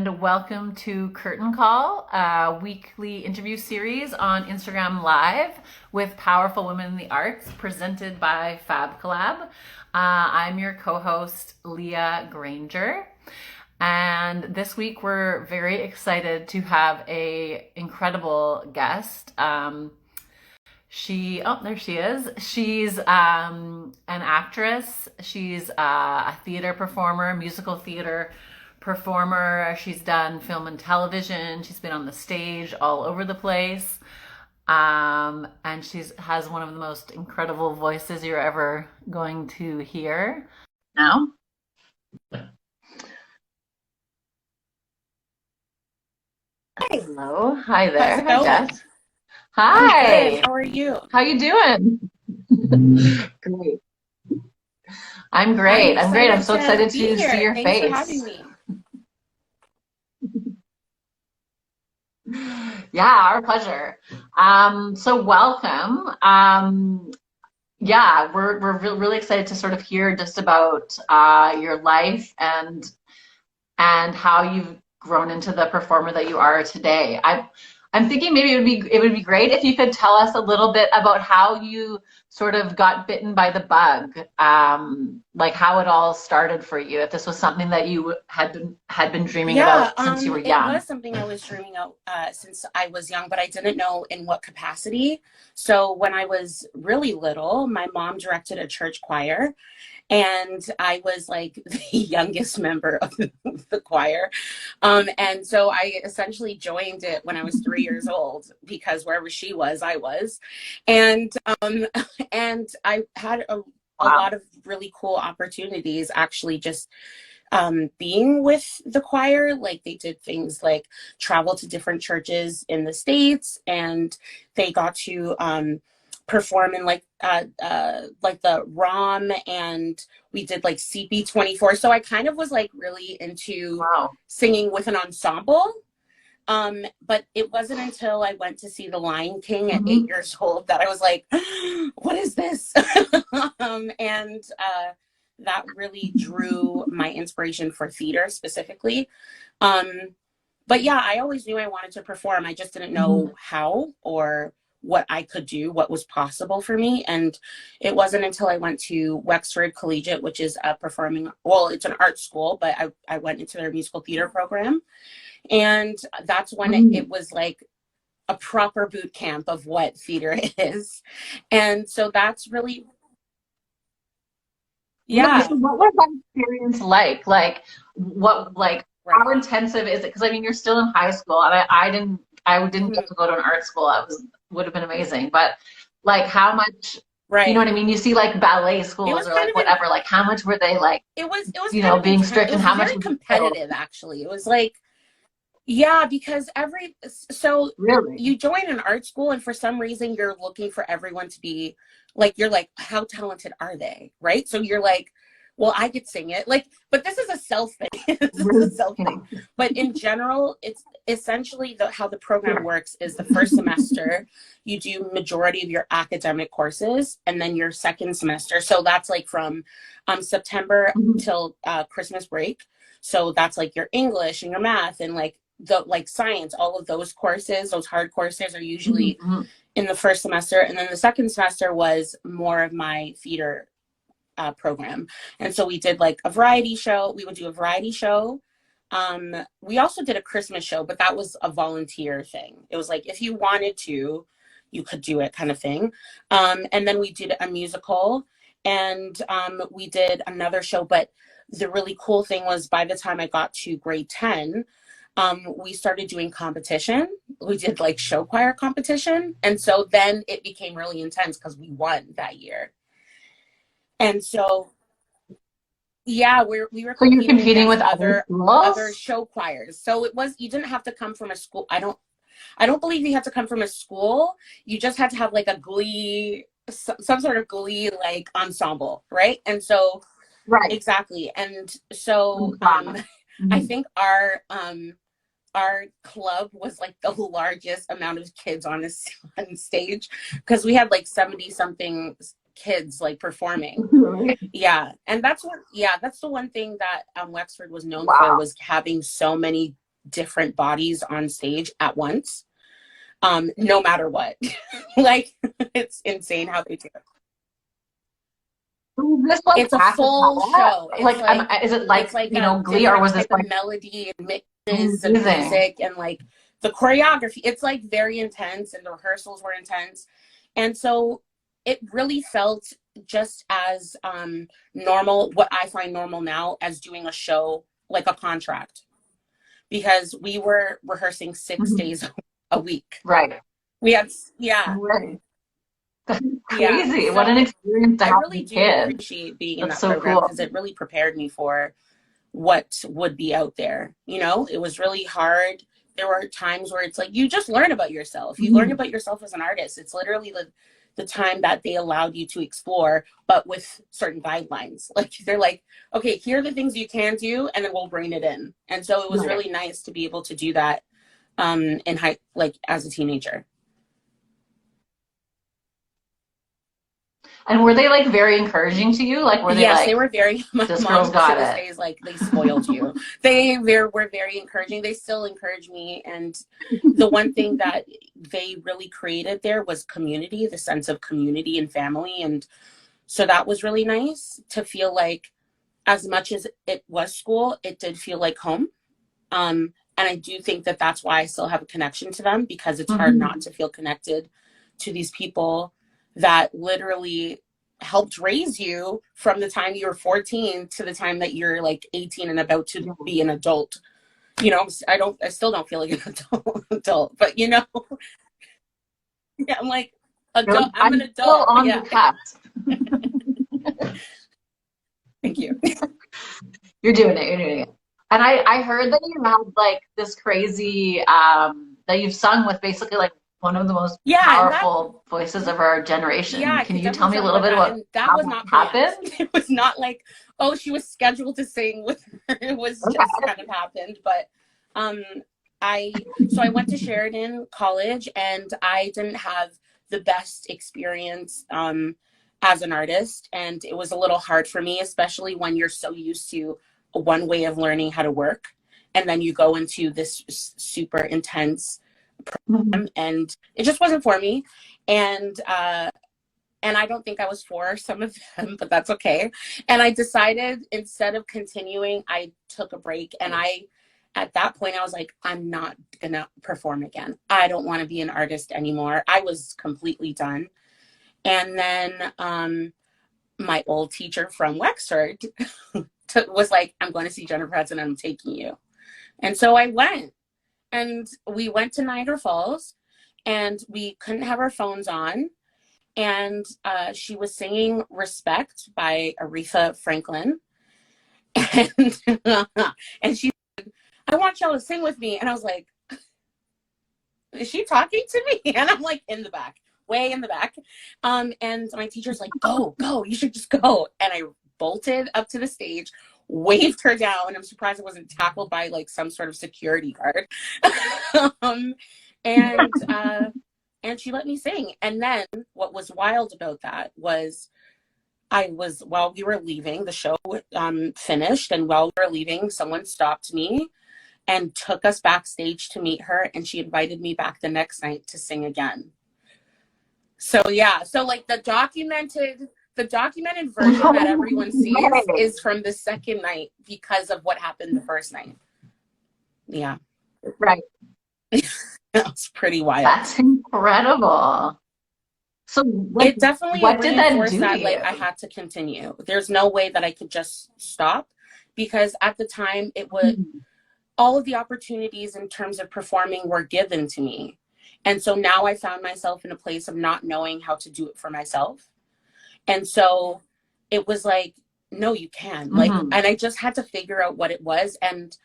and welcome to Curtain Call, a weekly interview series on Instagram Live with powerful women in the arts presented by Fab Collab. I'm your co-host, Leah Granger. And this week we're very excited to have a incredible guest. There she is. She's an actress. She's a theater performer, musical theater performer. She's done film and television. She's been on the stage all over the place. And she has one of the most incredible voices you're ever going to hear. Now? Hello. Hi there. Hi, Jess. Hi. Good. How are you? How you doing? Great. I'm great. I'm so excited to see your Thanks face. for having me. Yeah, our pleasure. So welcome. We're really excited to sort of hear just about your life and how you've grown into the performer that you are today. I'm thinking maybe it would be great if you could tell us a little bit about how you sort of got bitten by the bug, like how it all started for you. If this was something that you had been dreaming about since you were young. It was something I was dreaming of since I was young, but I didn't know in what capacity. So when I was really little, my mom directed a church choir. And I was like the youngest member of the choir. And so I essentially joined it when I was 3 years old, because wherever she was, I was. And I had a lot of really cool opportunities, actually, just being with the choir. Like, they did things like travel to different churches in the States, and they got to perform in like the ROM, and we did like CP24. So I kind of was like really into singing with an ensemble. But it wasn't until I went to see The Lion King at 8 years old that I was like, what is this? And that really drew my inspiration for theater specifically. But yeah, I always knew I wanted to perform. I just didn't know how or what I could do, what was possible for me. And it wasn't until I went to Wexford Collegiate, which is a it's an art school, but I went into their musical theater program. And that's when it was like a proper boot camp of what theater is. And so that's really, yeah. So what was that experience like? Like, how intensive is it? Because I mean, you're still in high school, and I didn't get to go to an art school. Would have been amazing, but like, how much? You know what I mean? You see like ballet schools or like whatever. Like, how much were they like? It was being strict, and how much was competitive. Actually, it was like, yeah, because you join an art school, and for some reason you're looking for everyone to be like, you're like, how talented are they, right? So you're like, well, I could sing it, like, but this is a self thing. This is a self thing. But in general, it's essentially how the program works is the first semester you do majority of your academic courses, and then your second semester, so that's like from September till Christmas break. So that's like your English and your math and like science, all of those courses, those hard courses are usually in the first semester. And then the second semester was more of my theater program. And so we did like a variety show. We would do a variety show. We also did a Christmas show, but that was a volunteer thing. It was like, if you wanted to, you could do it, kind of thing. And then we did a musical, and we did another show. But the really cool thing was, by the time I got to grade 10, we started doing competition. We did like show choir competition. And so then it became really intense because we won that year. And so, yeah, we were So you're competing with other show choirs. So you didn't have to come from a school. I don't believe you had to come from a school. You just had to have like a glee, some sort of glee like ensemble, right? And so, exactly. And so I think our club was like the largest amount of kids on stage, because we had like 70 something kids like performing. Yeah. And that's the one thing that Wexford was known for, was having so many different bodies on stage at once, no matter what. Like, it's insane how they do it. Was this like It's a a full cappella? show. Like, is it It's like, like you a know, Glee, or different was this type of like melody and mixes and amazing? music and like the choreography. It's like very intense, and the rehearsals were intense. And so it really felt just as normal, what I find normal now, as doing a show like a contract, because we were rehearsing 6 days a week. Right. We had, yeah, Right. That's yeah. crazy. What an So experience to I have as really a do kid. appreciate being in That's that so program cool. because it really prepared me for what would be out there. You know, it was really hard. There were times where it's like, you just learn about yourself. You learn Mhm. about yourself as an artist. It's literally the time that they allowed you to explore, but with certain guidelines. Like, they're like, okay, here are the things you can do, and then we'll bring it in. And so it was Right. really nice to be able to do that in high, like as a teenager. And were they like very encouraging to you? Like, were they Yes, they like, were very, my this girl's mom to got this it? day is like, they spoiled you. Were very encouraging. They still encourage me. And the one thing that they really created there was community, the sense of community and family. And so that was really nice to feel like, as much as it was school, it did feel like home. And I do think that that's why I still have a connection to them, because it's hard not Mhm. to feel connected to these people that literally helped raise you from the time you were 14 to the time that you're like 18 and about to Yeah. be an adult. You know, I still don't feel like an adult, but you know, yeah, I'm like, adult, I'm I'm an still adult. on the Yeah. cusp. Thank you. You're doing it. You're doing it. And I heard that you had like this crazy that you've sung with basically like one of the most Yeah. And that, powerful voices of our yeah, generation. I Can could you definitely tell me a talk little about bit that. about And that how was that not planned. happened? It was not like, oh, she was scheduled to sing with her. It was just Okay. kind of happened. But um I went to Sheridan College, and I didn't have the best experience as an artist. And it was a little hard for me, especially when you're so used to one way of learning how to work. And then you go into this super intense, Mhm. and it just wasn't for me. And and I don't think I was for some of them, but that's okay. And I decided, instead of continuing, I took a break. And at that point, I was like, I'm not gonna perform again. I don't want to be an artist anymore. I was completely done. And then my old teacher from Wexford was like, I'm going to see Jennifer Hudson, and I'm taking you. And so I went, and we went to Niagara Falls, and we couldn't have our phones on. And she was singing Respect by Aretha Franklin. And, and she said, I want y'all to sing with me. And I was like, is she talking to me? And I'm like, in the back, way in the back. And my teacher's like, go, you should just go. And I bolted up to the stage, waved her down. And I'm surprised I wasn't tackled by like some sort of security guard. um, and and she let me sing. And then what was wild about that was, while we were leaving, the show finished, and while we were leaving, someone stopped me and took us backstage to meet her, and she invited me back the next night to sing again. So yeah, so like the documented version that everyone sees Right. is from the second night because of what happened the first night. Yeah. Right. That was pretty wild. That's incredible. So like, It definitely what did that reinforced do to that like you? I had to continue. There's no way that I could just stop, because at the time, it was Mhm. all of the opportunities in terms of performing were given to me. And so now I found myself in a place of not knowing how to do it for myself. And so it was like, no, you can. Like, Mhm. and I just had to figure out what it was. And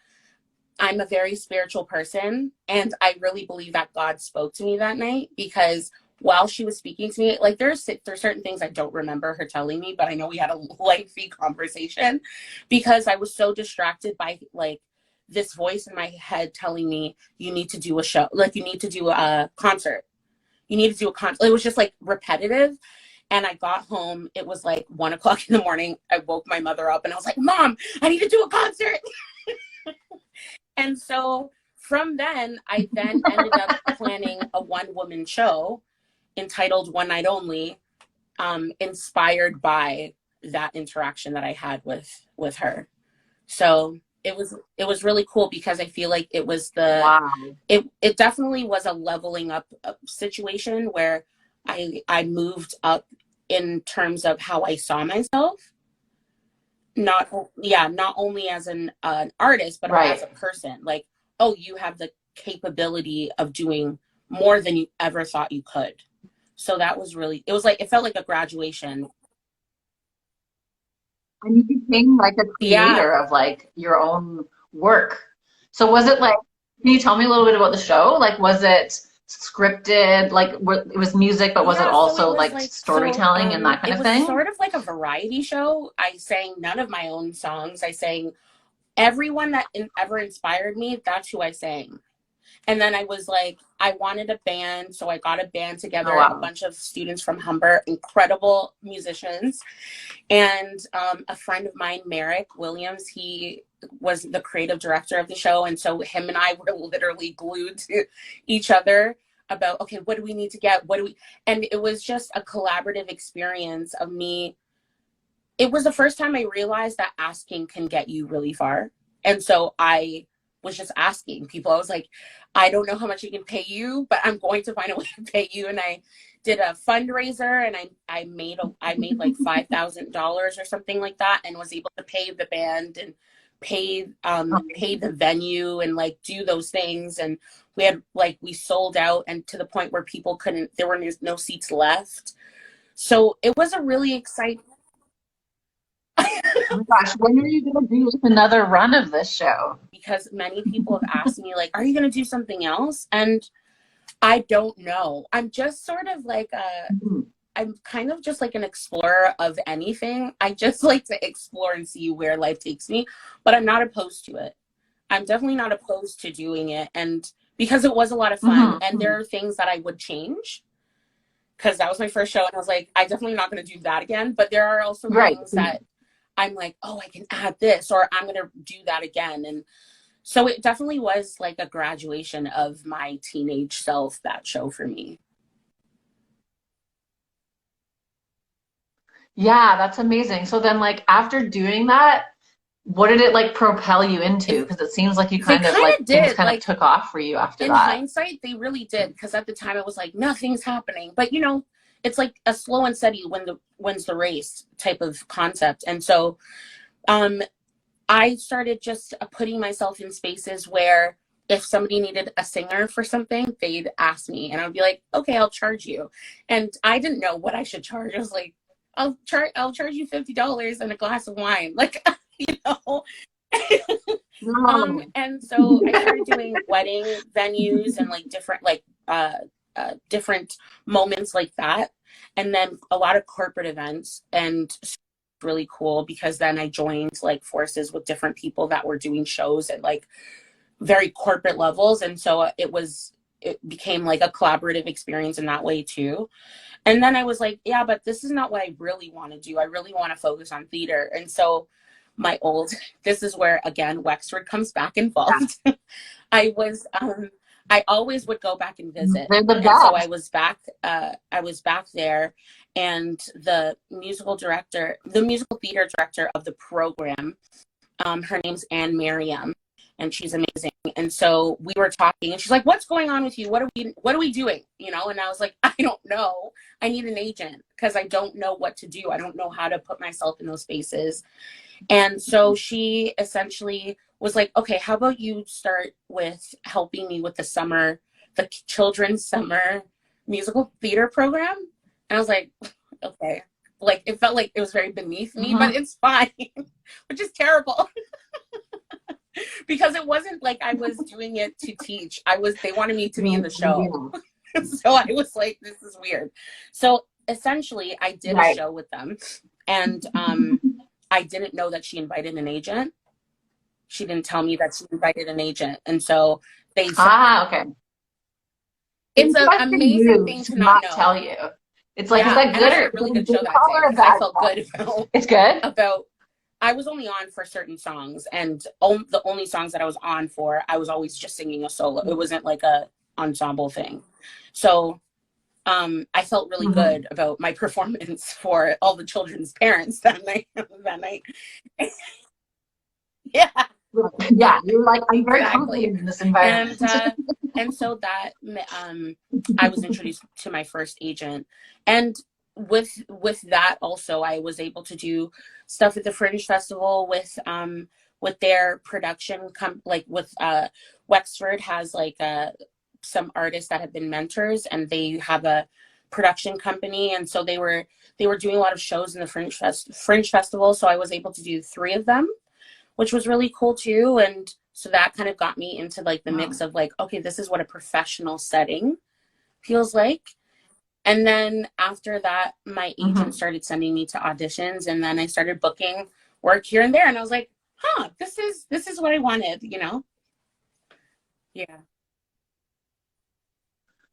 I'm a very spiritual person, and I really believe that God spoke to me that night, because while she was speaking to me, like there's certain things I don't remember her telling me, but I know we had a lengthy conversation, because I was so distracted by like this voice in my head telling me, you need to do a show, like you need to do a concert. You need to do a concert. It was just like repetitive. And I got home, it was like 1 o'clock in the morning. I woke my mother up, and I was like, Mom, I need to do a concert. And so from then, I then ended up planning a one-woman show entitled One Night Only, inspired by that interaction that I had with her. So it was really cool because I feel like it was Wow. it definitely was a leveling up situation where I moved up in terms of how I saw myself, not not only as an artist but as Right. a person. Like, oh, you have the capability of doing more than you ever thought you could. So that was really, it was like, it felt like a graduation. And you became like a Yeah. creator of like your own work. So was it like, can you tell me a little bit about the show? Like, was it scripted? Like, it was music, but was it Yeah, so it also was like like, storytelling and that kind it of was thing? sort of like a variety show. I sang none of my own songs. I sang everyone that ever inspired me. That's who I sang. And then I was like, I wanted a band, so I got a band Oh, together, a wow. bunch of students from Humber, incredible musicians. And a friend of mine, Merrick Williams, he was the creative director of the show. And so him and I were literally glued to each other about, okay, what do we need to get? What do we, and it was just a collaborative experience of me. It was the first time I realized that asking can get you really far. And so I was just asking people. I was like, I don't know how much I can pay you, but I'm going to find a way to pay you. And I did a fundraiser, and I made like $5,000 or something like that, and was able to pay the band and pay the venue and like do those things. And we sold out, and to the point where people couldn't, there were no seats left. So it was a really exciting. Oh my gosh, when are you going to do another run of this show? Because many people have asked me, like, are you going to do something else? And I don't know. I'm just sort of like Mhm. I'm kind of just like an explorer of anything. I just like to explore and see where life takes me, but I'm not opposed to it. I'm definitely not opposed to doing it. And because it was a lot of fun, Mhm. and there Mhm. are things that I would change because that was my first show, and I was like, I definitely not going to do that again. But there are also Right. things that I'm like, oh, I can add this, or I'm going to do that again. And so it definitely was like a graduation of my teenage self, that show for me. Yeah, that's amazing. So then, like, after doing that, what did it like propel you into? If Because it seems like you they kind of kind like of things did, kind of like, took off for you after in that. hindsight, they really did. Because at the time, it was like nothing's happening. But it's like a slow and steady wins the race type of concept. And so, um, I started just putting myself in spaces where if somebody needed a singer for something, they'd ask me, and I'd be like, okay, I'll charge you. And I didn't know what I should charge. I was like, I'll charge you $50 and a glass of wine. Like, you know. No. And so I started doing wedding venues and like different moments like that. And then a lot of corporate events, and really cool because then I joined like forces with different people that were doing shows at like very corporate levels. And so it became like a collaborative experience in that way too. And then I was like, yeah, but this is not what I really want to do. I really want to focus on theater. And so my old, this is where again Wexford comes back involved. I was I always would go back and visit. They're the And so I best. was back there, and the musical theater director of the program, her name's Anne Miriam, and she's amazing. And so we were talking, and she's like, what's going on with you? What are we doing? And I was like, I don't know. I need an agent because I don't know what to do. I don't know how to put myself in those spaces. And so she essentially was like, okay, how about you start with helping me with the children's summer musical theater program? And I was like, okay. Like, it felt like it was very beneath me, but Mhm. it's fine, which is terrible because it wasn't like I was doing it to teach. They wanted me to be in the show. Yeah. So I was like, this is weird. So essentially, I did a Right. show with them, and I didn't know that she invited an agent. She didn't tell me that she invited an agent. And so they said, Ah, okay. it's an Interesting amazing move thing to to not not know. tell you. It's like, is Yeah. that And I good had or a is it really a good good show that call day or a because I bad felt call? good about, It's good? about I was only on for certain songs, and the only songs that I was on for, I was always just singing a solo. It wasn't like a ensemble thing. So I felt really Mhm. good about my performance for all the children's parents that night. That night. Yeah, Yeah, you're like, I'm very exactly. confident in this environment. And so that I was introduced to my first agent, and with that also I was able to do stuff at the Fringe Festival with their production like with Wexford has like some artists that have been mentors, and they have a production company, and so they were doing a lot of shows in the Fringe Festival, so I was able to do 3 of them, which was really cool too. And so that kind of got me into like the mix Wow. of like, okay, this is what a professional setting feels like. And then after that, my agent Mhm. started sending me to auditions, and then I started booking work here and there. And I was like, huh, this is what I wanted, you know? Yeah.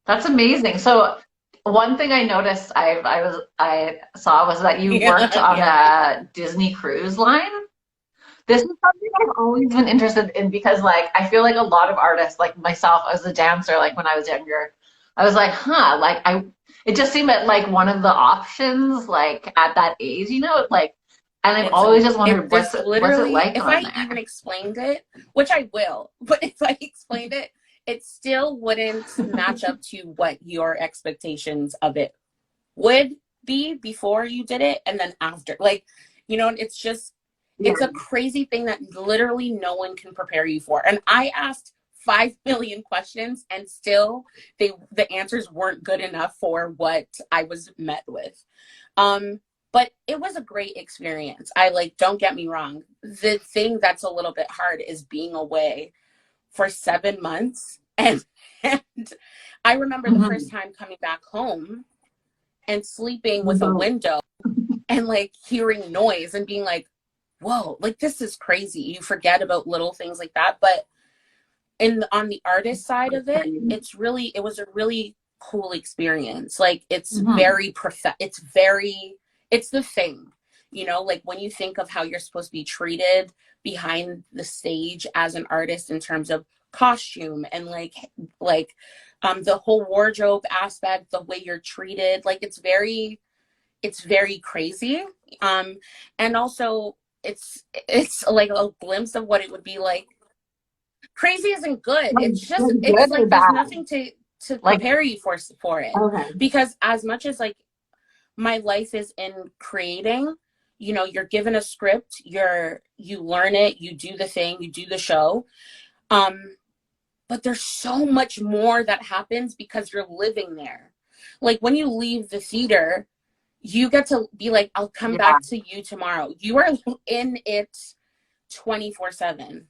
That's amazing. So one thing I noticed I saw was that you worked Yeah. on Yeah. a Disney cruise line. This is something I've always been interested in because like I feel like a lot of artists, like myself as a dancer, like when I was younger, I was like, huh, like I it just seemed like one of the options like at that age, like and I've It's always just if wondered there's what's it literally, like if on I even there? explained it, which I will, but if I explained it, it still wouldn't match up to what your expectations of it would be before you did it and then after. Like, it's just, Yeah. it's a crazy thing that literally no one can prepare you for. And I asked 5 million questions, and still the answers weren't good enough for what I was met with. But it was a great experience. I like, don't get me wrong. The thing that's a little bit hard is being away for 7 months. And I remember the first Mhm. time coming back home and sleeping with a Mhm. window and like hearing noise and being like, whoa, like this is crazy. You forget about little things like that. But on the artist side of it, it was a really cool experience. Like it's Mhm. very it's the thing, like when you think of how you're supposed to be treated behind the stage as an artist in terms of costume and like the whole wardrobe aspect, the way you're treated, like it's very crazy. um and also it's like a glimpse of what it would be like. Crazy isn't good. Like, It's just, like it's good or like there's bad? nothing to Like, prepare you for it. okay. Because as much as like my life is in creating, you're given a script, you learn it, you do the thing, you do the show. um but there's so much more that happens because you're living there. Like when you leave the theater, you get to be like, I'll come Yeah. back to you tomorrow. You are in it 24/7,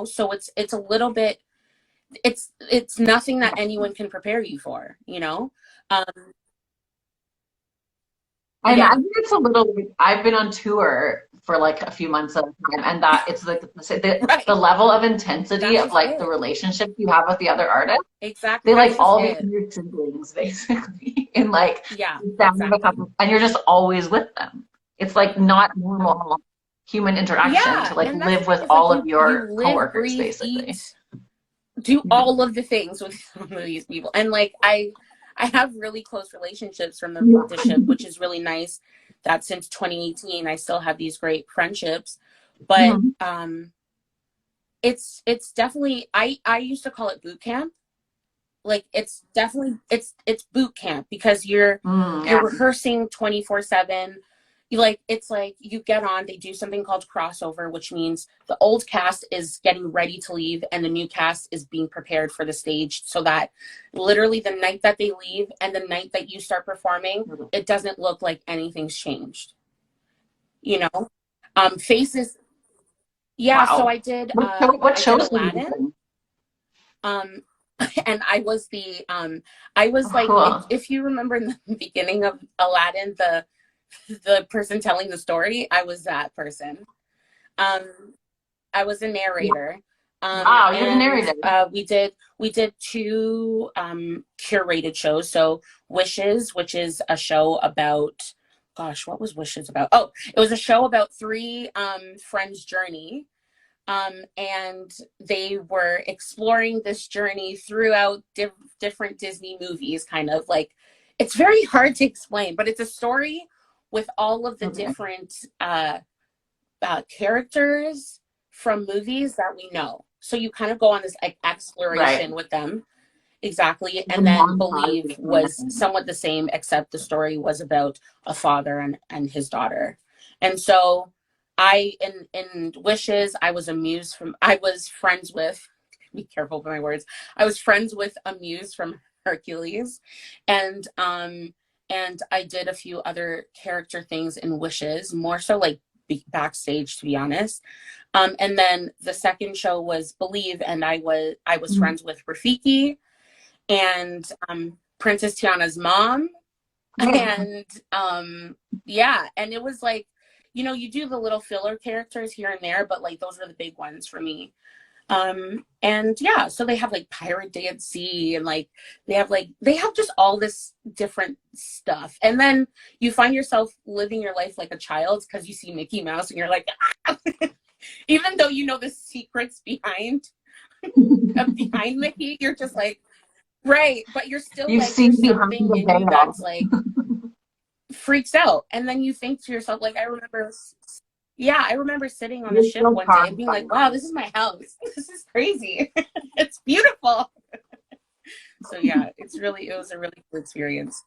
so it's a little bit, it's nothing that anyone can prepare you for, um I yeah. imagine it's a little like I've been on tour for like a few months at a time, and that it's like the Right, level of intensity that's of just like the it. relationship you have with the other artists. Exactly, They that's like just all it. become your siblings basically in like Yeah, the span of a exactly. couple, and you're just always with them. It's like not normal human interaction to Yeah, like and that's the live thing with is like all you of you your live, coworkers breathe, basically. eat, do Yeah. all of the things with some of these people. And like I have really close relationships from the Yeah. apprenticeship, which is really nice that since 2018 I still have these great friendships. But Mhm. it's definitely, I used to call it boot camp. Like it's definitely, it's boot camp because you're Yeah. rehearsing 24/7. You like, it's like you get on, they do something called crossover, which means the old cast is getting ready to leave and the new cast is being prepared for the stage, so that literally the night that they leave and the night that you start performing, it doesn't look like anything's changed, you know faces. Yeah, so Wow. What I did shows have you Aladdin. been? um and I was like, Cool. if you remember in the beginning of Aladdin, the person telling the story, I was that person. um I was a narrator. Wow, you're the And narrator. we did two curated shows. So Wishes, which is a show about gosh, what was Wishes about? Oh, it was a show about three friends' journey. And they were exploring this journey throughout different Disney movies, kind of like it's very hard to explain, but it's a story with all of the Okay. different characters from movies that we know. So you kind of go on this like Right. exploration with them. Exactly. The And then montage Believe kind of was thing. somewhat the same, except the story was about a father and his daughter. And so in Wishes, I was friends with, be careful with my words. I was friends with a muse from Hercules. And I did a few other character things in Wishes, more so like backstage, to be honest. And then the second show was Believe, and I was Mhm. friends with Rafiki and Princess Tiana's mom. And yeah, and it was like, you do the little filler characters here and there, but like those are the big ones for me. And yeah, so they have like Pirate Day at Sea, and like they have just all this different stuff. And then you find yourself living your life like a child because you see Mickey Mouse and you're like, ah! Even though you know the secrets behind Mickey, you're just like, right, but you're still You've like, seen there's behind something the in you veil. that's like freaks out. And then you think to yourself, like, I remember sitting on the You're ship so one day and charmed being by like, wow, them. this is my house. This is crazy. It's beautiful. So yeah, it was a really cool experience.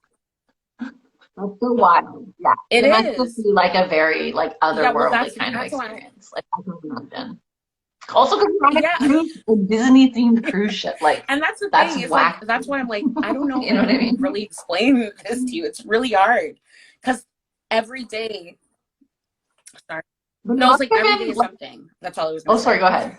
That's so wild. Yeah. It It must just is. be like a very like Yeah, well, otherworldly that's kind of that's why. experience. Like I can imagine. Also because you're on a Yeah. cruise, a Disney themed cruise ship. Like And that's the that's thing, is like, whack. that's why I'm like, I don't know if You I know what I can mean? really explain this to you. It's really hard because every day, sorry. But it No, it's must like have every day been is like, something. That's all I was gonna oh sorry, say. go ahead.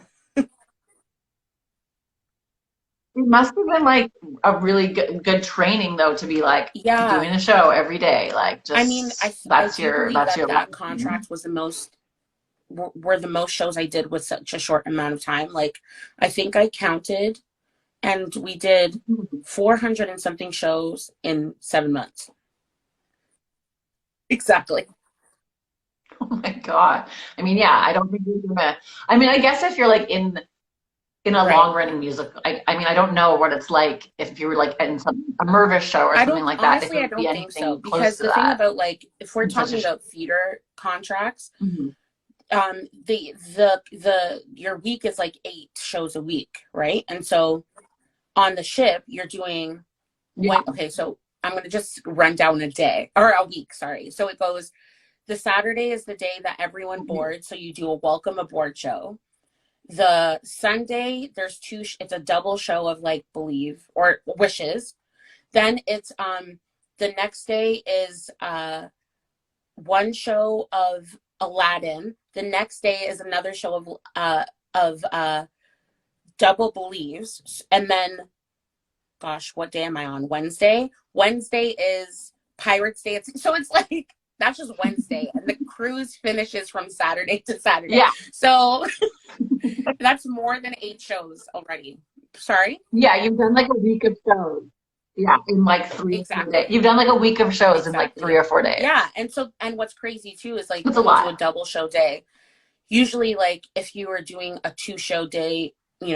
It must have been like a really good training though to be like Yeah. doing a show every day. Like I mean, just I do believe that's that your life. that contract was the most, were the most shows I did with such a short amount of time. Like, I think I counted, and we did 400 and something shows in 7 months. Exactly. Oh my God. I mean, yeah, I don't think you're gonna. I mean, I guess if you're like in a Right. long running musical, I mean, I don't know what it's like if you were like in some a Mervis show or I something don't, like that. If it honestly, I would be don't think so, anything close because to the thing that about, like, if we're in such a talking show. about theater contracts, Mhm. the your week is like 8 shows a week, right? And so on the ship, you're doing Yeah. when, okay, so I'm going to just run down a day or a week, sorry. So it goes, the Saturday is the day that everyone Mhm. boards, so you do a welcome aboard show. The Sunday, there's it's a double show of like Believe or Wishes. Then it's the next day is one show of Aladdin. The next day is another show of Double Believes, and then, gosh, what day am I on? Wednesday. Wednesday is Pirates Day. So it's like, that's just Wednesday, and the cruise finishes from Saturday to Saturday. Yeah. So that's more than 8 shows already. Sorry. Yeah. You've done like a week of shows. Yeah, in like 3 or 4 days. Exactly. You've done like a week of shows in like three Exactly. or four days. Yeah, and what's crazy too is like It's a when you do a lot. double show day, usually, like, if you were doing a 2 show day, in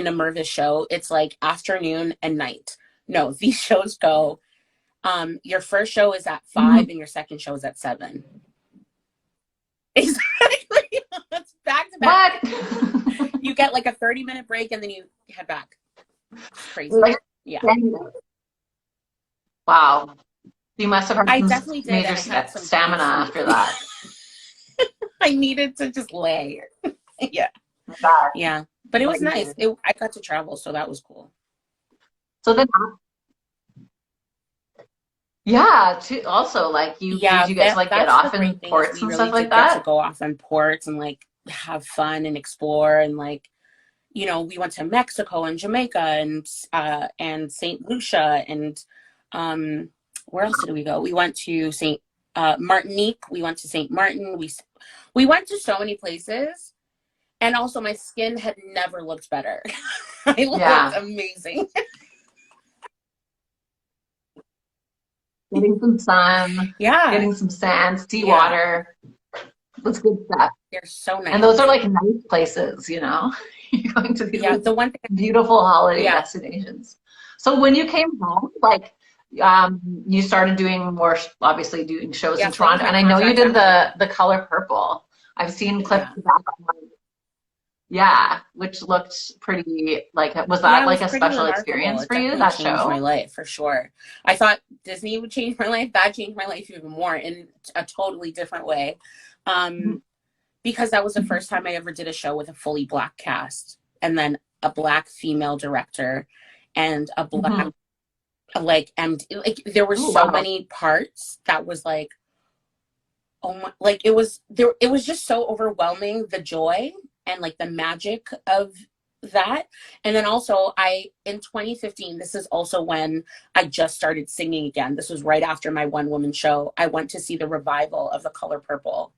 a Mervis show, it's like afternoon and night. No, these shows go, your first show is at Mhm. 5 and your second show is at 7. Exactly. It's back to back. What? You get like a 30-minute break and then you head back. It's crazy. Like, Yeah. wow. You must have had I some definitely did, major and I had some stamina things after that. I needed to just lay. Yeah. That, Yeah. But it that was you nice. did. I got to travel, so that was cool. So then, yeah, too, also like you did Yeah, you get to like get that's the off in great thing, is ports we and stuff really like did get to that? go off on ports and like have fun and explore, and like, we went to Mexico and Jamaica and St. Lucia, and um where else did we go? We went to St. Martinique, we went to St. Martin, we went to so many places, and also my skin had never looked better. I looked Yeah. amazing. getting some sun, Yeah. getting some sand, Yeah. seawater. That's good stuff. They're so And those are nice. like nice places, you know. You're going to these Yeah. like The one thing, beautiful holiday yeah. destinations. So when you came home, like you started doing more, obviously doing shows Yeah. in So that was Toronto, my and I know you contract did ended. the Color Purple. I've seen clips Yeah. of that online. Yeah, which looked pretty like was Yeah, that it like was a pretty special remarkable. experience It for you, definitely that changed my show? life for sure. I thought Disney would change my life. That changed my life even more in a totally different way. Um, because that was the first time I ever did a show with a fully black cast and then a black female director and a black Mm-hmm. like and like there were Oh so wow. many parts that was like oh my, like it was there, it was just so overwhelming, the joy and like the magic of that. And then also I in 2015, this is also when I just started singing again. This was right after my one woman show. I went to see the revival of The Color Purple.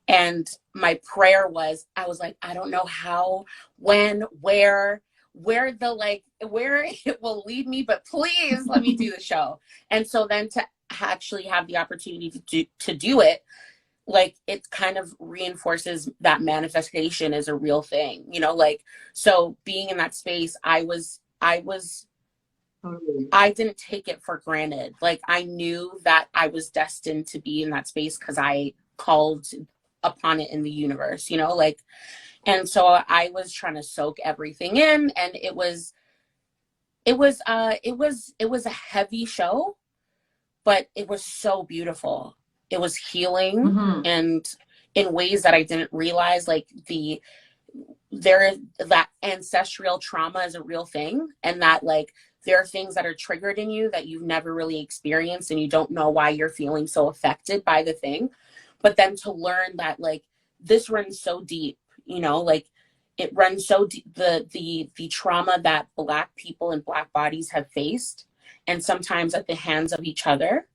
And my prayer was, I was like, I don't know how, when, where the like, where it will lead me, but please let me do the show. And so then to actually have the opportunity to do it, like it kind of reinforces that manifestation is a real thing, you know, like, so being in that space, Totally. I didn't take it for granted. Like I knew that I was destined to be in that space because I called upon it in the universe, you know, like, and so I was trying to soak everything in, and it was a heavy show, but it was so beautiful. It was healing Mm-hmm. and in ways that I didn't realize, like there that ancestral trauma is a real thing, and that like there are things that are triggered in you that you've never really experienced and you don't know why you're feeling so affected by the thing, but then to learn that like this runs so deep, you know, like it runs so deep, the trauma that black people and black bodies have faced, and sometimes at the hands of each other,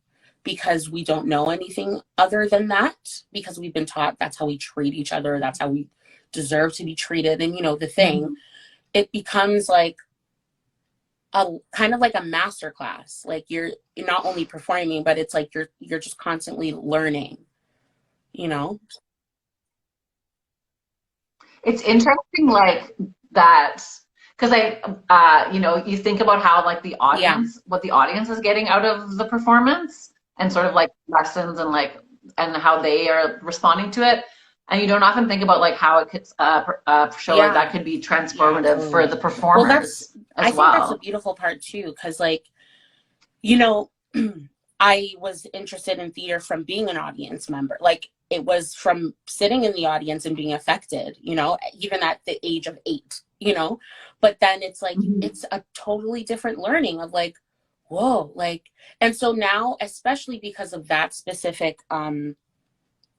because we don't know anything other than that, because we've been taught that's how we treat each other, that's how we deserve to be treated. And you know the thing, Mm-hmm. it becomes like a kind of like a master class. Like you're not only performing, but it's like you're just constantly learning, you know. It's interesting, like that, because you know, you think about how like the Yeah, audience, what the audience is getting out of the performance, and sort of like lessons and like and how they are responding to it, and you don't often think about like how it could a show like that yeah, could be yeah, transformative for the totally. Well, that's, performers I as think that's the well. beautiful part too, because like, you know, I was interested in theater from being an audience member. Like it was from sitting in the audience and being affected, you know, even at the age of 8, you know. But then it's like Mhm. it's a totally different learning of like, whoa, like, and so now, especially because of that specific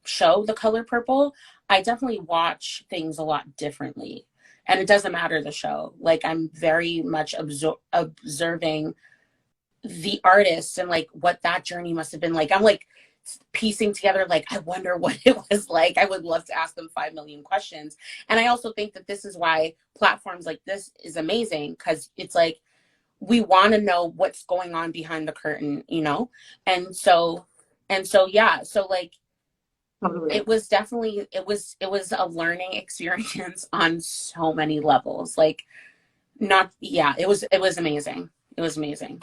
show, The Color Purple, I definitely watch things a lot differently. And it doesn't matter the show. Like I'm very much observing the artist and like what that journey must have been like. I'm like piecing together, like, I wonder what it was like. I would love to ask them 5 million questions. And I also think that this is why platforms like this is amazing, because it's like we want to know what's going on behind the curtain, you know? And so, yeah, so like Totally. it was definitely, it was a learning experience on so many levels. Like, not, yeah, it was amazing. It was amazing.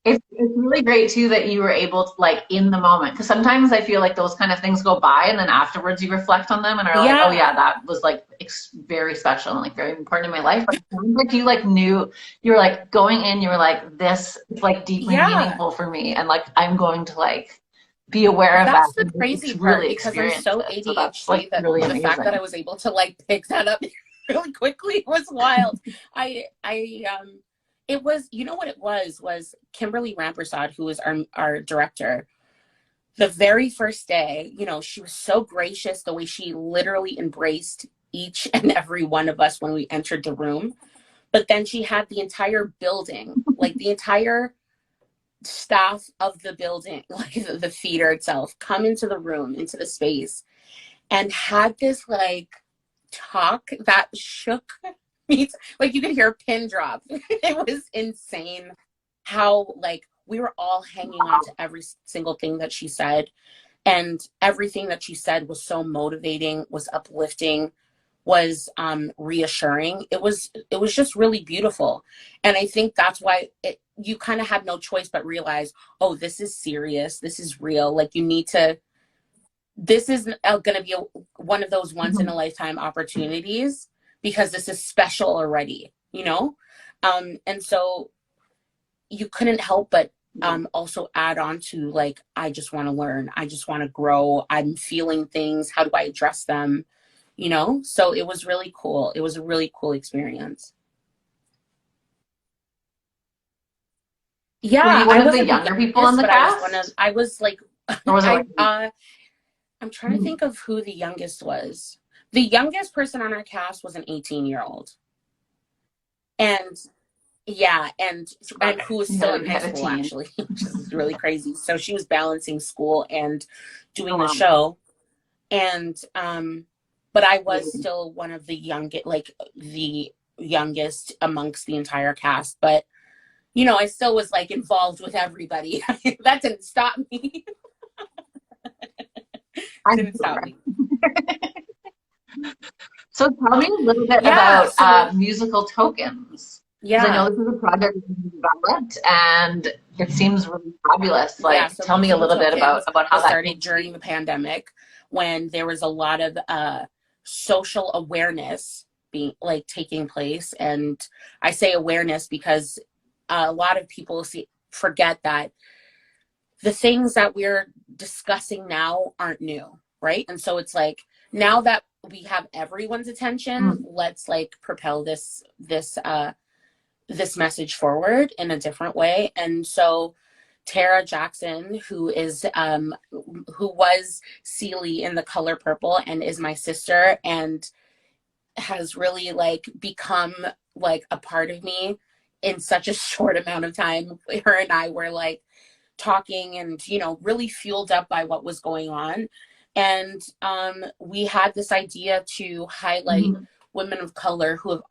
It's really great too that you were able to like in the moment, because sometimes I feel like those kind of things go by and then afterwards you reflect on them and are like, oh yeah, Yeah. that was like very special and like very important in my life. But it sounds like you like knew, you were like going in, you were like, this is like deeply Yeah. meaningful for me, and like I'm going to like be aware of that That's the and crazy part, really because I'm experience so it. So that's like ADHD that really the fact that I amazing. was able to like pick that up really quickly was wild. I it was, you know what it was Kimberly Rampersad, who was our director. The very first day, you know, she was so gracious the way she literally embraced each and every one of us when we entered the room. But then she had the entire building, like the entire staff of the building, like the theater itself, come into the room, into the space, and had this like talk that shook me. Like you could hear a pin drop. It was insane. how like we were all hanging on to every single thing that she said, and everything that she said was so motivating, was uplifting, was reassuring. It was just really beautiful. And I think that's why you kind of had no choice but realize, oh, this is serious, this is real, like you need to, this is going to be one of those once in a lifetime opportunities, because this is special already, you know. And so you couldn't help but also add on to like, I just want to learn, I just want to grow, I'm feeling things, how do I address them, you know. So it was really cool, it was a really cool experience. Were Yeah, you one I of the wasn't the younger people in youngest, the but I was one of, cast? I was like Or was it I like, I'm trying to think of who the youngest was. The youngest person on our cast was an 18-year-old. And yeah, and okay, who was you still in had, you high had a school teen. actually, which is really crazy. So she was balancing school and Oh, doing the wow. show. And but I was Amazing. still one of the youngest, like the youngest amongst the entire cast. But you know, I still was like involved with everybody. That didn't stop me. I'm Didn't stop sure. me. So tell me a little bit Yeah. about So musical tokens, because I yeah. know this is a project that you developed and it seems really fabulous. Yeah, Like, so tell me a musical little bit tokens about how was that came started to during be. the pandemic, when there was a lot of social awareness being like taking place. And I say awareness because a lot of people forget that the things that we're discussing now aren't new, right? And so it's like, now that we have everyone's attention, Mm. let's like propel this message forward in a different way. And so Tara Jackson, who was Celie in The Color Purple and is my sister, and has really like become like a part of me in such a short amount of time. Her and I were like talking and, you know, really fueled up by what was going on. And we had this idea to highlight Mhm. women of color who have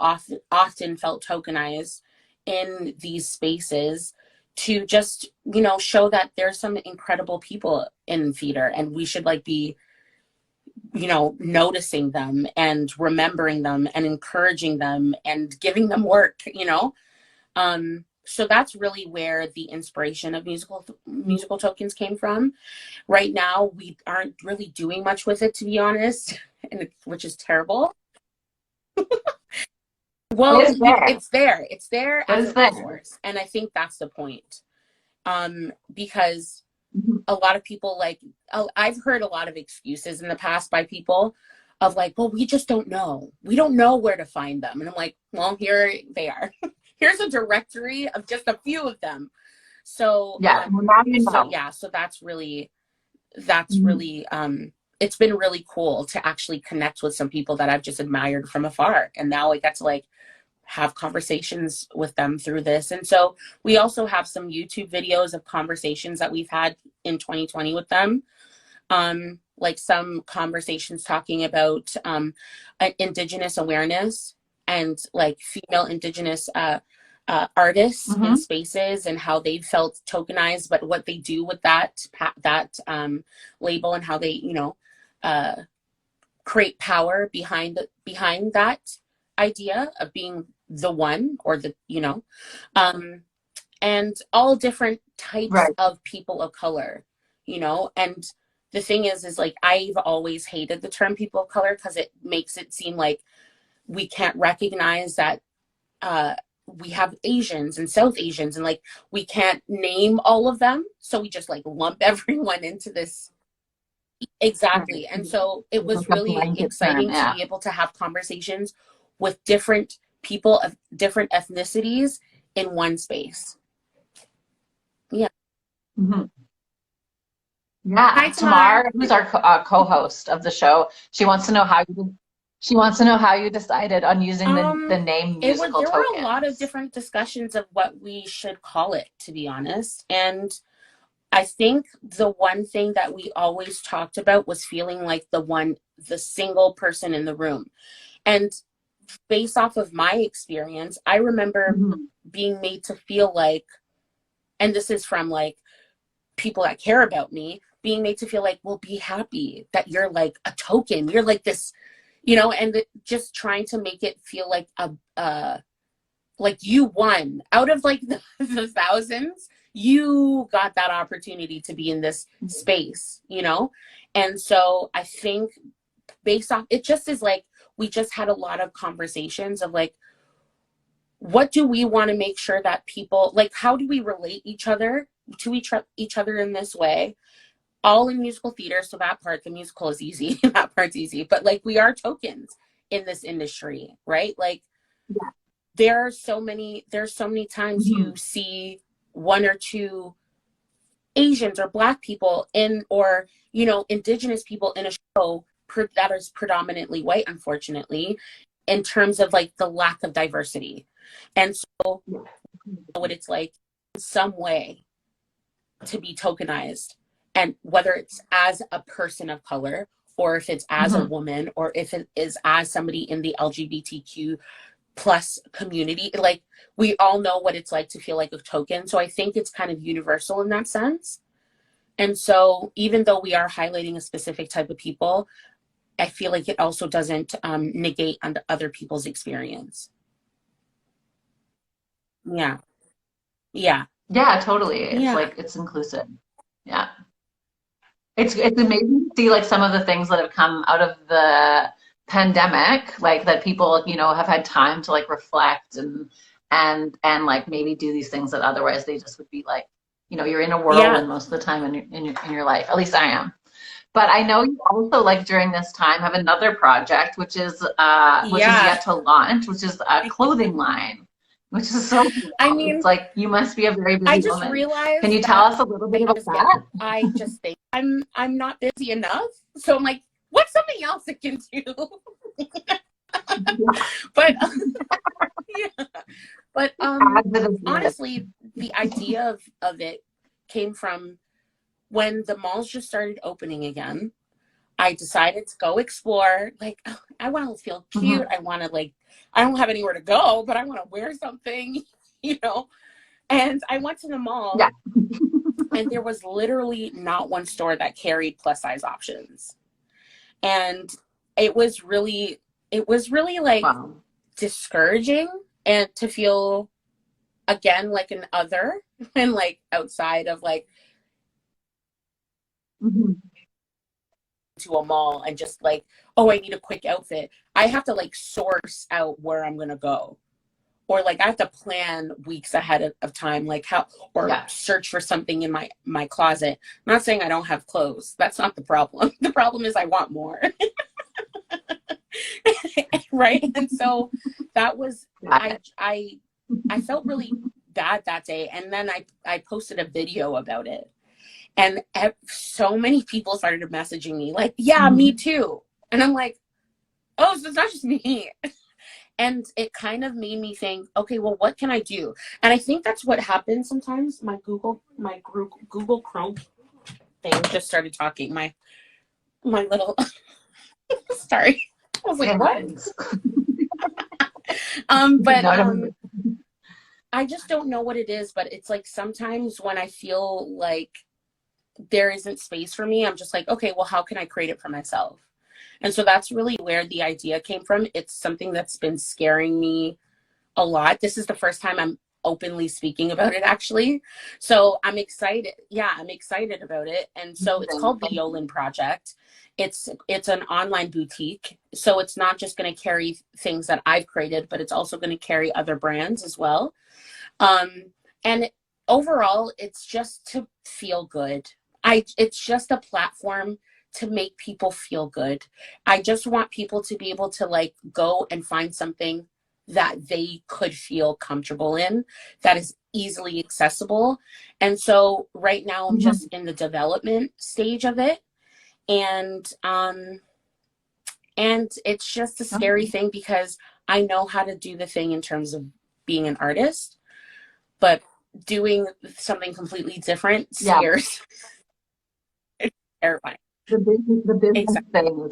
often felt tokenized in these spaces, to just, you know, show that there's some incredible people in theater, and we should like be, you know, noticing them and remembering them and encouraging them and giving them work, you know. So that's really where the inspiration of musical tokens came from. Right now, we aren't really doing much with it, to be honest, which is terrible. It Well, is there. it's there It as is a there. resource, and I think that's the point. Because Mhm. a lot of people like, I've heard a lot of excuses in the past by people of like, well, we just don't know, we don't know where to find them. And I'm like, well, here they are. Here's a directory of just a few of them. So Yeah, well, now you so know. yeah, so Mhm. it's been really cool to actually connect with some people that I've just admired from afar, and now I get to like have conversations with them through this. And so we also have some YouTube videos of conversations that we've had in 2020 with them. Like some conversations talking about Indigenous awareness, and like female Indigenous artists in Mhm. spaces, and how they felt tokenized, but what they do with that label, and how they, you know, uh, create power behind that idea of being the one, or the, you know, um, and all different types Right. of people of color, you know. And the thing is like, I've always hated the term people of color, because it makes it seem like we can't recognize that uh, we have Asians and South Asians, and like we can't name all of them, so we just like lump everyone into this. Right. Exactly. And so it It's was like a really blanket term. exciting to Yeah. be able to have conversations with different people of different ethnicities in one space. Yeah. Mhm. Hi, Yeah, Tamar. Tamar, who's our co-host of the show, she wants to know how you decided on using the Um, name it was, musical there were a lot of tokens. different discussions of what we should call it, to be honest. And I think the one thing that we always talked about was feeling like the single person in the room. And based off of my experience, I remember Mhm. being made to feel like and this is from like people that care about me, being made to feel like, well, be happy that you're like a token, you're like this, you know, and just trying to make it feel like like you won out of like the thousands, you got that opportunity to be in this space, you know? And so I think based off, it just is like, we just had a lot of conversations of like, what do we want to make sure that people, like, how do we relate each other to each other in this way? All in musical theater, so that part, the musical is easy, that part's easy, but like we are tokens in this industry, right? Like Yeah. there's so many times you see one or two Asians or Black people in, or, you know, Indigenous people in a show that is predominantly white, unfortunately, in terms of like the lack of diversity. And so what it's like in some way to be tokenized, and whether it's as a person of color, or if it's as a woman, or if it is as somebody in the LGBTQ plus community, like we all know what it's like to feel like a token. So I think it's kind of universal in that sense. And so even though we are highlighting a specific type of people, I feel like it also doesn't negate on other people's experience. Yeah. Yeah. Yeah, totally. It's Yeah. like it's inclusive. Yeah. It's amazing to see like some of the things that have come out of the pandemic, like that people, you know, have had time to like reflect and like maybe do these things that otherwise they just would be like, you know, you're in a Yeah. whirlwind most of the time in your life. At least I am. But I know you also like during this time have another project which is Yeah. yet to launch, which is a clothing line, which is so I cool. It's mean, like you must be a very I busy just woman. Can you realized tell that us a little bit about that? I just think I'm not busy enough. So I'm like, what's something else I can do? But yeah. But honestly, the idea of it came from when the malls just started opening again. I decided to go explore. Like, oh, I want to feel cute. Mhm. I want to like, I don't have anywhere to go, but I want to wear something, you know. And I went to the mall, Yeah. and there was literally not one store that carried plus size options. And it was really, like Wow. discouraging, and to feel again like an other and like outside of like Mhm. to a mall and just like, oh, I need a quick outfit. I have to like source out where I'm gonna go. Or like I have to plan weeks ahead of time, like how, or Yeah. search for something in my closet. I'm not saying I don't have clothes. That's not the problem. The problem is I want more. Right. And so that was, Got I it. I I felt really bad that day. And then I posted a video about it. And so many people started messaging me like, yeah, me Mhm. too. And I'm like, oh, so it's not just me. And it kind of made me think, okay, well, what can I do? And I think that's what happens sometimes. My Google Chrome thing just started talking. My little, sorry. I was like, It what? happens. But No, no. I just don't know what it is. But it's like sometimes when I feel like there isn't space for me, I'm just like, okay, well, how can I create it for myself? And so that's really where the idea came from. It's something that's been scaring me a lot. This is the first time I'm openly speaking about it, actually. So I'm excited. Yeah, I'm excited about it. And so it's Amazing. called the Yolan Project. It's an online boutique. So it's not just going to carry things that I've created, but it's also going to carry other brands as well. And overall, it's just to feel good. It's just a platform to make people feel good. I just want people to be able to like go and find something that they could feel comfortable in, that is easily accessible. And so right now I'm just Mhm. in the development stage of it. And it's just a scary Okay. thing because I know how to do the thing in terms of being an artist, but doing something completely different Yeah. scares. It's terrifying. the business Exactly. thing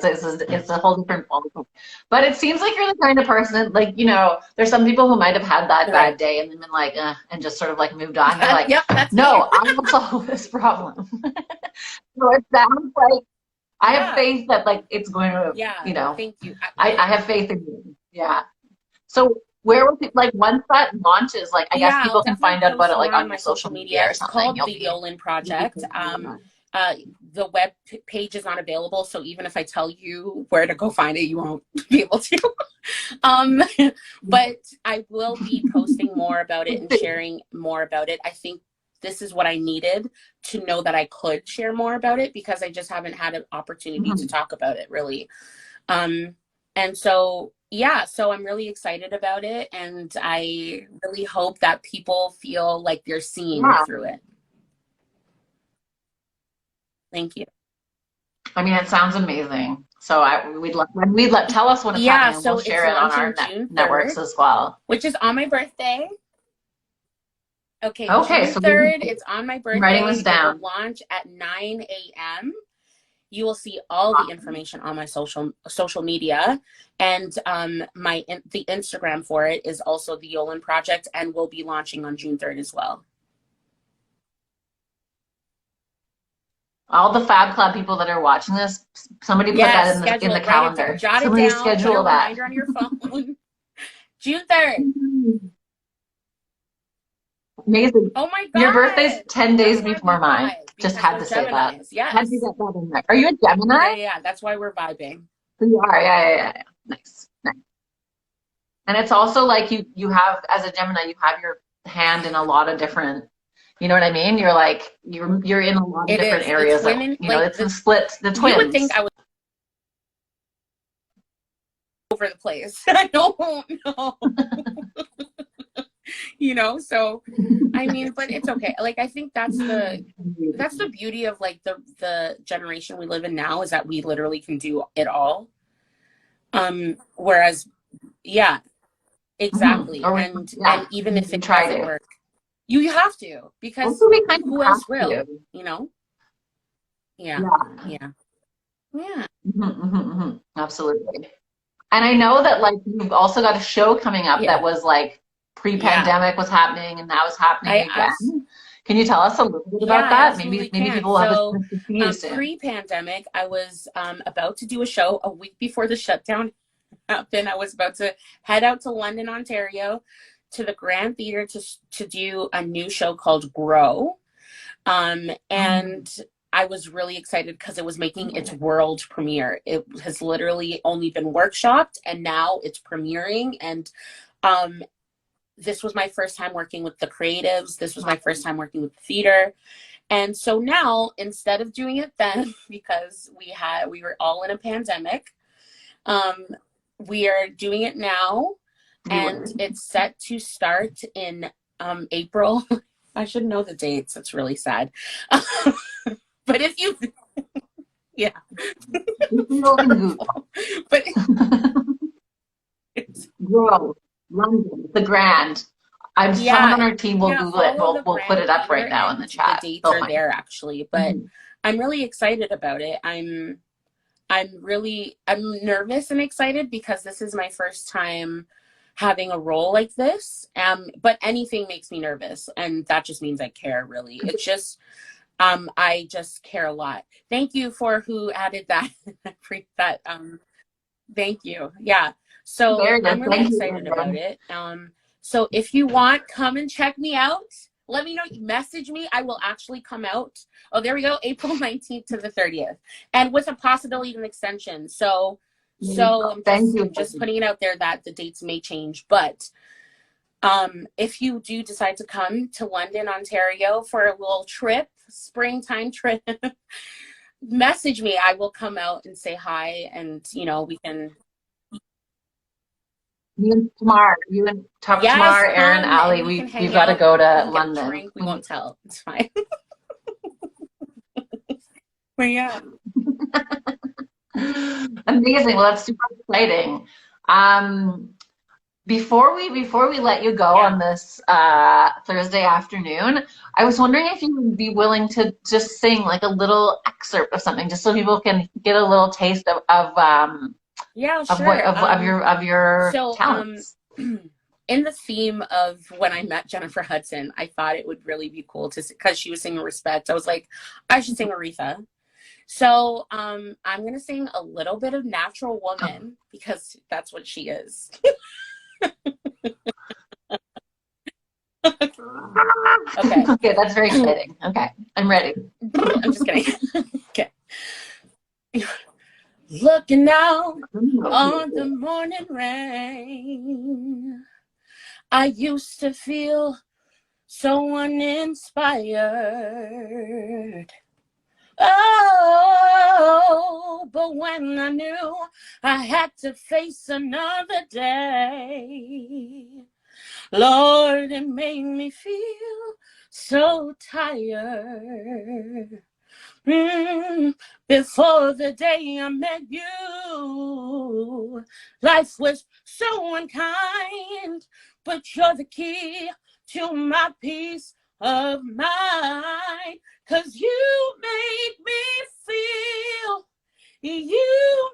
it's a whole different ballgame. But it seems like you're the kind of person, like, there's some people who might have had that bad Right. day and then been like, and just sort of like moved on. You're Yeah, like, yep, that's me. no, I will solve this problem. So it sounds like I have Yeah. faith that like it's going to, Yeah. Thank you. I have faith in you. Yeah. So where will people, like once that launches, like I guess Yeah, I'll people can definitely find out about post it like more on on my your social social media media. or It's something. called the Yolin Project. You'll Uh, the page is not available, so even if I tell you where to go find it, you won't be able to. Um, but I will be posting more about it and be. sharing more about it. I think this is what I needed to know that I could share more about it because I just haven't had an opportunity to Mhm. talk about it really. Um, and so, yeah, so I'm really excited about it. And I really hope that people feel like they're seen Yeah. through it. Thank you. I mean, it sounds amazing. So tell us when it's Yeah, happening and we'll so it's share it on launching our June networks 3rd, as well. which is on my birthday. Okay, Okay, June so 3rd, it's on my I'm writing birthday. this It will down. launch at 9 a.m. You will see all the information on my social media, and the Instagram for it is also the Yolin Project, and will be launching on June 3rd as well. All the Fab Club people that are watching this, somebody put that Yes, in schedule the it, write it, calendar. jot it Somebody down, put a schedule that. reminder on your phone. June 3rd. Amazing. Oh my Your birthday's God. 10 That's days why before we mine. vibe, Just because had we're to say that. Geminis. Had to Yes. get that in there. Are you a Gemini? Yeah. That's why we're vibing. You are, yeah. Nice. Nice. And it's also like you have, as a Gemini, you have your hand in a lot of different, you know what I mean? You're like you're in a lot of It different is. It's areas that, women like it's the split, the you would think twins. I was over the place. I don't know. So I mean, but it's okay. Like I think that's the beauty of like the generation we live in now is that we literally can do it all. Whereas yeah, exactly. Or And even if we it try doesn't to. work, you have to because Also, we kind of who have else will, to. you know? Yeah. Yeah. Yeah. Yeah. Absolutely. And I know that like you've also got a show coming up Yeah. that was like Yeah. pre-pandemic was happening and now it's happening I asked again. Can you tell us a little bit Yeah, about I that? absolutely Maybe can. people will have a So, chance to see you soon. pre-pandemic, I was about to do a show a week before the shutdown happened. I was about to head out to London, Ontario, to the Grand Theatre to do a new show called Grow. And I was really excited because it was making its world premiere. It has literally only been workshopped, and now it's premiering. And um, this was my first time working with the creatives. This was my first time working with the theater. And so now, instead of doing it then, because we were all in a pandemic, um, we are doing it now, You and were. it's set to start in April. I should know the dates. That's really sad. But if you, yeah, terrible. But it's, Grow, London, the Grand. Someone yeah, on our team will yeah, Google it. follow the We'll put Grand it up Theater, right now in the and the chat. dates They'll are find there actually. it. But I'm really excited about it. I'm nervous and excited because this is my first time having a role like this. But anything makes me nervous, and that just means I care really. It's just I just care a lot. Thank you for who added that. Thank you. Yeah. So Very I'm good. really Thank you, excited about Brandon. it. So if you want, come and check me out. Let me know. Message me. I will actually come out. Oh, there we go. April 19th to the 30th, and with a possibility of an extension. So I'm Thank just you. just putting it out there that the dates may change. But if you do decide to come to London, Ontario for a little trip, springtime trip, message me. I will come out and say hi, and we can. You and Yes, Tamar, Aaron, come and Ali, we can we've hang got to out. go We to can get a London. drink. We won't tell. It's fine. But yeah. Amazing. Well, that's super exciting. Um, before we let you go Yeah. on this Thursday afternoon, I was wondering if you would be willing to just sing like a little excerpt of something, just so people can get a little taste Yeah, of what sure. of your So talents. in the theme of when I met Jennifer Hudson, I thought it would really be cool to, because she was singing Respect. I was like, I should sing Aretha. So I'm gonna sing a little bit of Natural Woman because that's what she is. Okay. Okay, that's very exciting. Okay, I'm ready. I'm just kidding. Okay. Looking out on the morning rain, I used to feel so uninspired. Oh, but when I knew I had to face another day, Lord, it made me feel so tired. Before the day I met you, life was so unkind, but you're the key to my peace of mind. 'Cause you make me feel, and you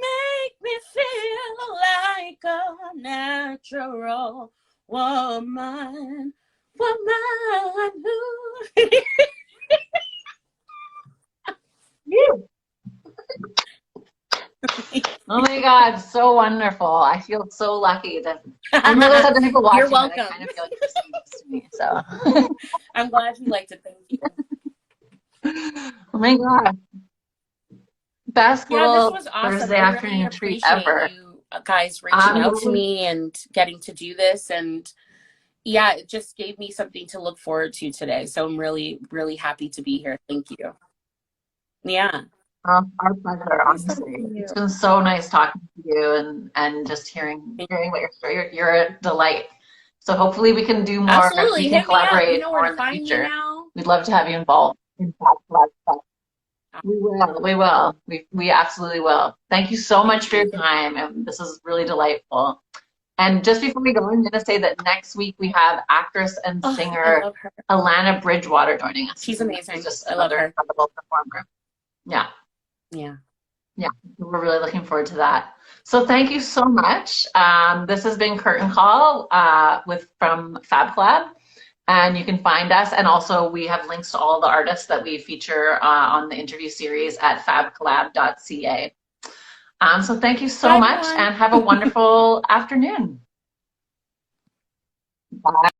make me feel like a natural woman. Woman who. Oh my God, so wonderful. I feel so lucky that I know there's other people You're watching, but I kind welcome. of feel like you're singing this to me. So, I'm glad you liked it. Thank you. oh my God, best Yeah, this little was awesome. Thursday I really afternoon treat appreciate ever. you guys reaching I'm out to really, me and getting to do this. And yeah, it just gave me something to look forward to today. So I'm really, really happy to be here. Thank you. Yeah. our pleasure, Awesome. honestly. Thank It's you. been so nice talking to you and just hearing what your story. You're a delight. So hopefully we can do more. We Absolutely. can Hit me up. You collaborate know where more to in the find me future. now. We'd love to have you involved in Fab Collab stuff. We will. We will. We absolutely will. Thank you so Thank much for you. your time, and this is really delightful. And just before we go, I'm going to say that next week we have actress and Oh, I singer love her. Alana Bridgewater joining us. She's And she's amazing. just I love another her. incredible performer. Yeah, Yeah. yeah. We're really looking forward to that. So thank you so much. This has been Curtain Call with from Fab Collab. And you can find us, and also we have links to all the artists that we feature on the interview series at fabcollab.ca. So thank you so Bye, much everyone. and have a wonderful afternoon. Bye.